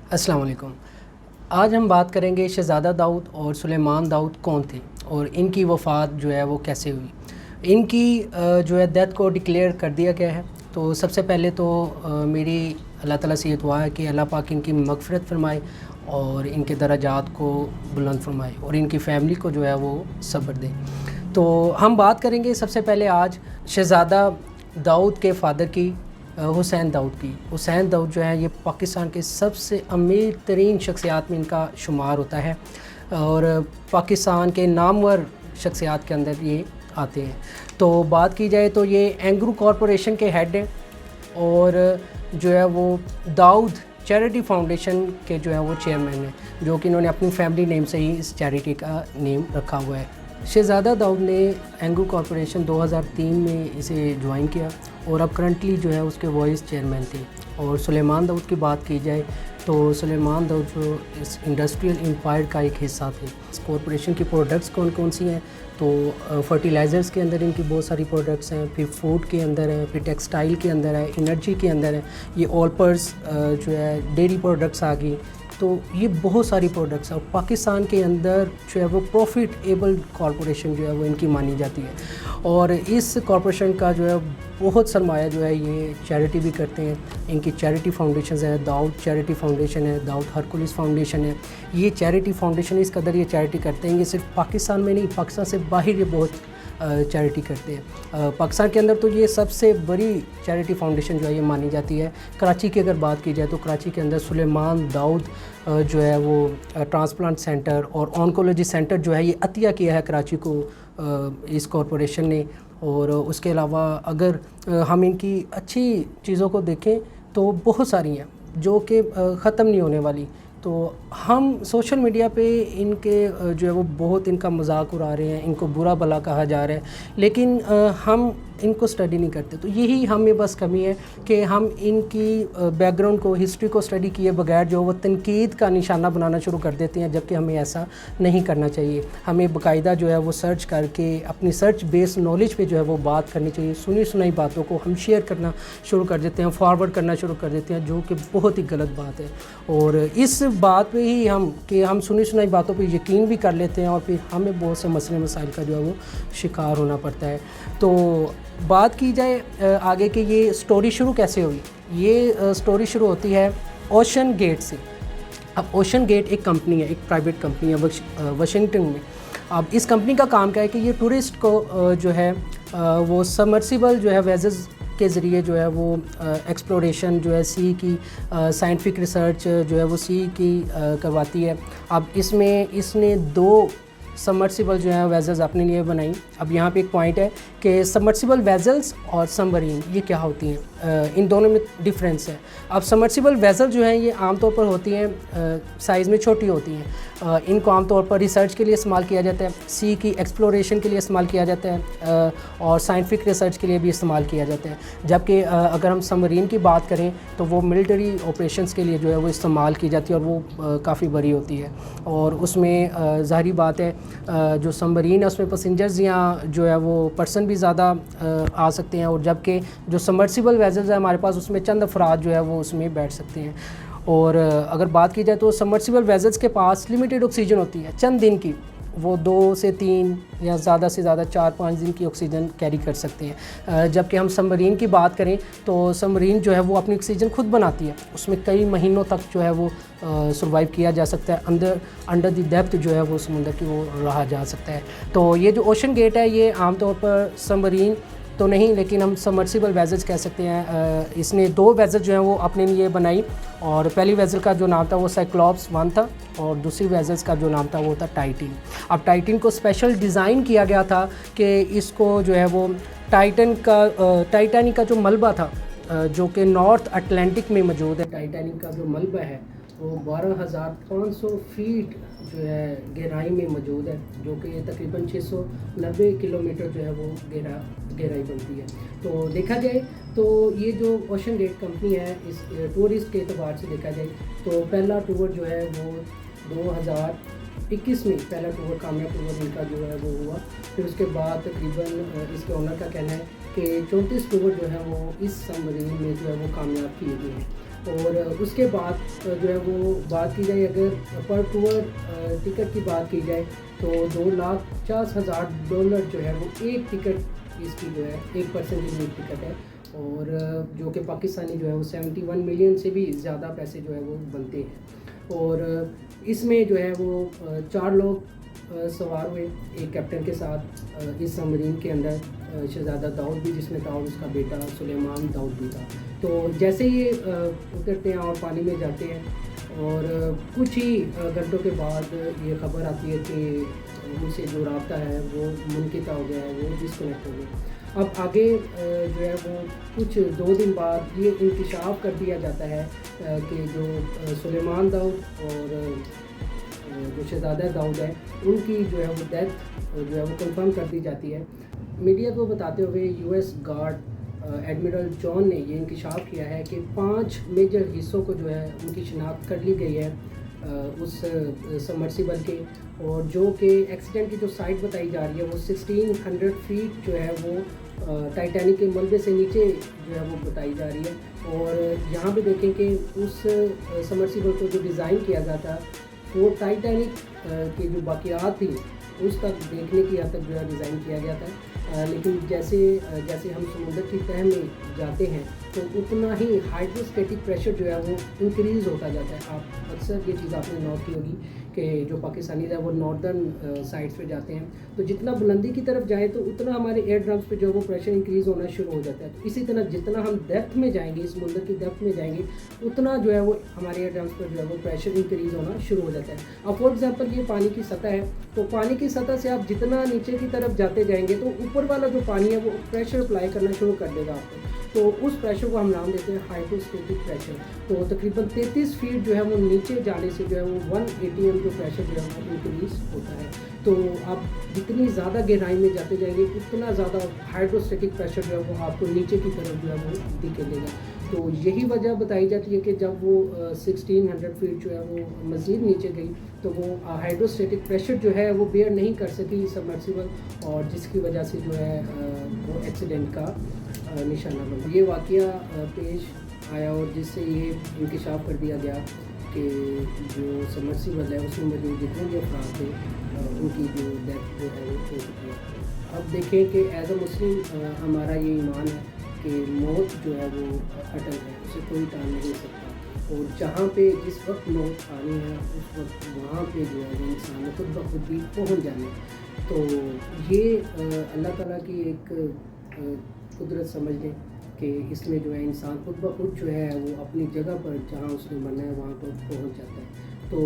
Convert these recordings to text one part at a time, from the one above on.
अस्सलाम वालेकुम। आज हम बात करेंगे शहज़ादा दाऊद और सुलेमान दाऊद कौन थे और इनकी वफ़ात जो है वो कैसे हुई। इनकी जो है डेथ को डिक्लेयर कर दिया गया है। तो सबसे पहले तो मेरी अल्लाह ताला से ये दुआ है कि अल्लाह पाक इनकी मग़फ़िरत फ़रमाए और इनके दर्जात को बुलंद फ़रमाए और इनकी फ़ैमिली को जो है वो सब्र दे। तो हम बात करेंगे सबसे पहले आज शहज़ादा दाऊद के फ़ादर की, हुसैन दाऊद की। हुसैन दाऊद जो है ये पाकिस्तान के सबसे अमीर तरीन शख्सियात में इनका शुमार होता है और पाकिस्तान के नामवर शख्सियात के अंदर ये आते हैं। तो बात की जाए तो ये एंग्रू कॉरपोरेशन के हेड हैं और जो है वो दाऊद चैरिटी फाउंडेशन के जो है वो चेयरमैन हैं, जो कि इन्होंने अपनी फैमिली नेम से ही इस चैरिटी का नेम रखा हुआ है। शहज़ादा दाऊद ने एंग्रू कॉरपोरेशन 2003 में इसे ज्वाइन किया और अब करंटली जो है उसके वाइस चेयरमैन थे। और सुलेमान दाऊद की बात की जाए तो सुलेमान दाऊद जो इस इंडस्ट्रियल एम्पायर का एक हिस्सा थे। इस कॉरपोरेशन की प्रोडक्ट्स कौन कौन सी हैं, तो फर्टिलाइज़र्स के अंदर इनकी बहुत सारी प्रोडक्ट्स हैं, फिर फूड के अंदर है, फिर टेक्सटाइल के अंदर है, एनर्जी के अंदर है, ये ऑलपर्स जो है डेयरी प्रोडक्ट्स आ गई। तो ये बहुत सारी प्रोडक्ट्स हैं और पाकिस्तान के अंदर जो है वो प्रॉफिटेबल कॉरपोरेशन जो है वो इनकी मानी जाती है। और इस कॉरपोरेशन का जो है बहुत सरमाया जो है ये चैरिटी भी करते हैं। इनकी चैरिटी फाउंडेशन है, दाऊद चैरिटी फाउंडेशन है, दाऊद हरकुलिस फाउंडेशन है। ये चैरिटी फाउंडेशन इस कदर ये चैरिटी करते हैं, ये सिर्फ पाकिस्तान में नहीं, पाकिस्तान से बाहर ये बहुत चैरिटी करते हैं। पाकिस्तान के अंदर तो ये सबसे बड़ी चैरिटी फाउंडेशन जो है ये मानी जाती है। कराची की अगर बात की जाए तो कराची के अंदर सुलेमान दाऊद जो है वो ट्रांसप्लांट सेंटर और ऑन्कोलॉजी सेंटर जो है ये अतिया किया है कराची को इस कॉरपोरेशन ने। और उसके अलावा अगर हम इनकी अच्छी चीज़ों को देखें तो बहुत सारी हैं जो कि ख़त्म नहीं होने वाली। तो हम सोशल मीडिया पे इनके जो है वो बहुत इनका मजाक उड़ा रहे हैं, इनको बुरा भला कहा जा रहा है, लेकिन हम इनको स्टडी नहीं करते। तो यही हमें बस कमी है कि हम इनकी बैकग्राउंड को, हिस्ट्री को स्टडी किए बगैर जो वो तनकीद का निशाना बनाना शुरू कर देते हैं, जबकि हमें ऐसा नहीं करना चाहिए। हमें बाकायदा जो है वो सर्च करके अपनी सर्च बेस्ड नॉलेज पे जो है वो बात करनी चाहिए। सुनी सुनाई बातों को हम शेयर करना शुरू कर देते हैं, फॉरवर्ड करना शुरू कर देते हैं, जो कि बहुत ही गलत बात है। और इस बात पे ही हम सुनी सुनाई बातों पे यकीन भी कर लेते हैं और फिर हमें बहुत से मसले मसाइल का जो है वो शिकार होना पड़ता है। तो बात की जाए आगे कि ये स्टोरी शुरू कैसे हुई। ये स्टोरी शुरू होती है ओशन गेट से। अब ओशन गेट एक कंपनी है, एक प्राइवेट कंपनी है वाशिंगटन में। अब इस कंपनी का काम क्या है कि ये टूरिस्ट को जो है वो सबमर्सिबल जो है वेजल्स के ज़रिए जो है वो एक्सप्लोरेशन जो है सी की साइंटिफिक रिसर्च जो है वो सी की करवाती है। अब इसमें इसने 2 सबमर्सिबल जो है वेजल्स अपने लिए बनाई। अब यहाँ पे एक पॉइंट है कि सबमर्सिबल वेजल्स और सबमरीन ये क्या होती हैं, इन दोनों में डिफरेंस है। अब सबमर्सिबल वेजल जो हैं ये आमतौर पर होती हैं साइज़ में छोटी होती हैं। इनको आमतौर पर रिसर्च के लिए इस्तेमाल किया जाता है, सी की एक्सप्लोरेशन के लिए इस्तेमाल किया जाता है और साइंटिफिक रिसर्च के लिए भी इस्तेमाल किया जाता है। जबकि अगर हम सबमरीन की बात करें तो वो मिलिट्री ऑपरेशंस के लिए जो है वो इस्तेमाल की जाती है और वो काफ़ी बड़ी होती है। और उसमें ज़ाहिरी बात है जो सबमरीन है उसमें पैसेंजर्स या जो है वो पर्सन भी ज़्यादा आ सकते हैं, और जबकि जो सबमर्सिबल वेजल्स है हमारे पास उसमें चंद अफराद जो है वो उसमें बैठ सकते हैं। और अगर बात की जाए तो सबमर्सिबल वेजल्स के पास लिमिटेड ऑक्सीजन होती है चंद दिन की, वो 2 से 3 या ज़्यादा से ज़्यादा 4-5 दिन की ऑक्सीजन कैरी कर सकते हैं। जबकि हम सबमरीन की बात करें तो सबमरीन जो है वो अपनी ऑक्सीजन खुद बनाती है, उसमें कई महीनों तक जो है वो सर्वाइव किया जा सकता है, अंडर द डेप्थ जो है वो समुंदर की वो रहा जा सकता है। तो ये जो ओशन गेट है ये आमतौर पर सबमरीन तो नहीं, लेकिन हम सबमर्सिबल वेजल्स कह सकते हैं। इसने 2 वेजल जो हैं वो अपने लिए बनाई, और पहली वेजल का जो नाम था वो साइक्लॉप्स 1 था और दूसरी वेजल्स का जो नाम था वो था टाइटन। अब टाइटन को स्पेशल डिज़ाइन किया गया था कि इसको जो है वो टाइटैनिक का जो मलबा था जो कि नॉर्थ अटलांटिक में मौजूद है, टाइटैनिक का जो मलबा है वो 12,500 फीट जो है गहराई में मौजूद है, जो कि तकरीबन 690 किलोमीटर जो है वो गहराई बनती है। तो देखा जाए तो ये जो ओशन गेट कंपनी है इस टूरिस्ट के एतबार से देखा जाए तो पहला टूर जो है वो 2021 में पहला टूर कामयाब टूर इनका जो है वो हुआ। फिर उसके बाद तकरीबन इसके ओनर का कहना है कि 34 टूर जो है वो इस सबमरीन में जो है वो कामयाब किए गए हैं। اور اس کے بعد جو ہے وہ بات کی جائے اگر پر ٹور ٹکٹ کی بات کی جائے تو $2,50,000 جو ہے وہ ایک ٹکٹ اس کی جو ہے ایک پرسن کی ایک ٹکٹ ہے، اور جو کہ پاکستانی جو ہے وہ 71 ملین سے بھی زیادہ پیسے جو ہے وہ بنتے ہیں۔ اور اس میں جو ہے وہ 4 لوگ سوار ہوئے ایک کیپٹن کے ساتھ اس سبمرین کے اندر، شہزادہ داؤد بھی جس میں تھا اور اس کا بیٹا سلیمان داؤد بھی تھا۔ تو جیسے یہ اترتے ہیں اور پانی میں جاتے ہیں اور کچھ ہی گھنٹوں کے بعد یہ خبر آتی ہے کہ ان سے جو رابطہ ہے وہ منقطع ہو گیا ہے، وہ ڈسکنیکٹ ہو گیا۔ اب آگے جو ہے وہ کچھ 2 دن بعد یہ انکشاف کر دیا جاتا ہے کہ جو سلیمان داؤد اور جو شہزادہ داؤد ہے ان کی جو ہے وہ ڈیتھ جو ہے وہ کنفرم کر دی جاتی ہے۔ میڈیا کو بتاتے ہوئے یو ایس گارڈ ایڈمرل جان نے یہ انکشاف کیا ہے کہ 5 میجر حصوں کو جو ہے ان کی شناخت کر لی گئی ہے اس سبمرسیبل کے، اور جو کہ ایکسیڈنٹ کی جو سائٹ بتائی جا رہی ہے وہ 1600 فیٹ جو ہے وہ ٹائٹینک کے ملبے سے نیچے جو ہے وہ بتائی جا رہی ہے۔ اور یہاں پہ دیکھیں کہ اس سبمرسیبل کو جو ڈیزائن کیا گیا تھا وہ ٹائٹینک کی جو باقیات تھیں اس تک دیکھنے کی حد تک جو ہے ڈیزائن کیا گیا تھا، لیکن جیسے ہم سمندر کی تہہ میں جاتے ہیں تو اتنا ہی ہائیڈروسٹیٹک پریشر جو ہے وہ انکریز ہوتا جاتا ہے۔ آپ اکثر یہ چیز آپ نے نوٹ کی ہوگی کہ جو پاکستانیز ہیں وہ ناردرن سائڈس پہ جاتے ہیں تو جتنا بلندی کی طرف جائیں تو اتنا ہمارے ایئر ڈرمس پہ جو وہ پریشر انکریز ہونا شروع ہو جاتا ہے۔ تو اسی طرح جتنا ہم ڈیپتھ میں جائیں گے، سمندر کی ڈیپتھ میں جائیں گے، اتنا جو ہے وہ ہمارے ایئر ڈرمس پر جو ہے وہ پریشر انکریز ہونا شروع ہو جاتا ہے۔ اب فار ایگزامپل یہ پانی کی سطح ہے، تو پانی کی سطح سے آپ جتنا نیچے کی طرف جاتے جائیں گے تو اوپر والا جو پانی ہے وہ پریشر اپلائی کرنا شروع کر دے گا آپ کو، تو اس پریشر کو ہم نام دیتے ہیں ہائیڈروسٹیٹک پریشر۔ تو تقریباً 33 فیٹ جو ہے وہ نیچے جانے سے جو ہے وہ 180 ایم جو پریشر جو ہے وہ انکریز ہوتا ہے۔ تو آپ جتنی زیادہ گہرائی میں جاتے جائیں گے اتنا زیادہ ہائیڈروسٹیٹک پریشر جو ہے وہ آپ کو نیچے کی طرف جو ہے وہ دکھے گا۔ تو یہی وجہ بتائی جاتی ہے کہ جب وہ 1600 فیٹ جو ہے وہ مزید نیچے گئی تو وہ ہائیڈروسٹیٹک پریشر جو ہے وہ بیئر نہیں کر سکی سبمرسیبل، اور جس کی وجہ سے جو ہے وہ ایکسیڈنٹ کا نشانہ بنا۔ یہ واقعہ پیش آیا اور جس سے یہ انکشاف کر دیا گیا کہ جو سبمرسیبل ہے اس میں موجود جتنے بھی افراد تھے ان کی جو ڈیتھ جو ہے وہ ہو چکی ہے۔ اب دیکھیں کہ ایز اے مسلم ہمارا یہ ایمان ہے کہ موت جو ہے وہ اٹل ہے، اسے کوئی ٹال نہیں سکتا، اور جہاں پہ جس وقت موت آنی ہے اس وقت وہاں پہ جو ہے وہ انسان خود بخود بھی پہنچ جانا ہے۔ تو یہ اللہ تعالیٰ کی ایک قدرت سمجھ لیں کہ اس میں جو ہے انسان خود بخود جو ہے وہ اپنی جگہ پر جہاں اس نے مرنا ہے وہاں پر پہنچ جاتا ہے۔ تو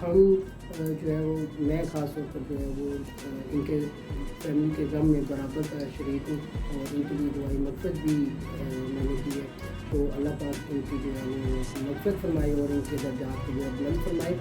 ہم جو ہے وہ میں خاص طور پر جو ہے وہ ان کے فیملی کے غم میں برابر کا شریک ہوں، اور ان کے لیے دعائیں مغفرت بھی میں نے کی ہے۔ تو اللہ پاک ان کی جو ہے وہ مغفرت فرمائے اور ان کے درجات کو جو ہے بلند فرمائے۔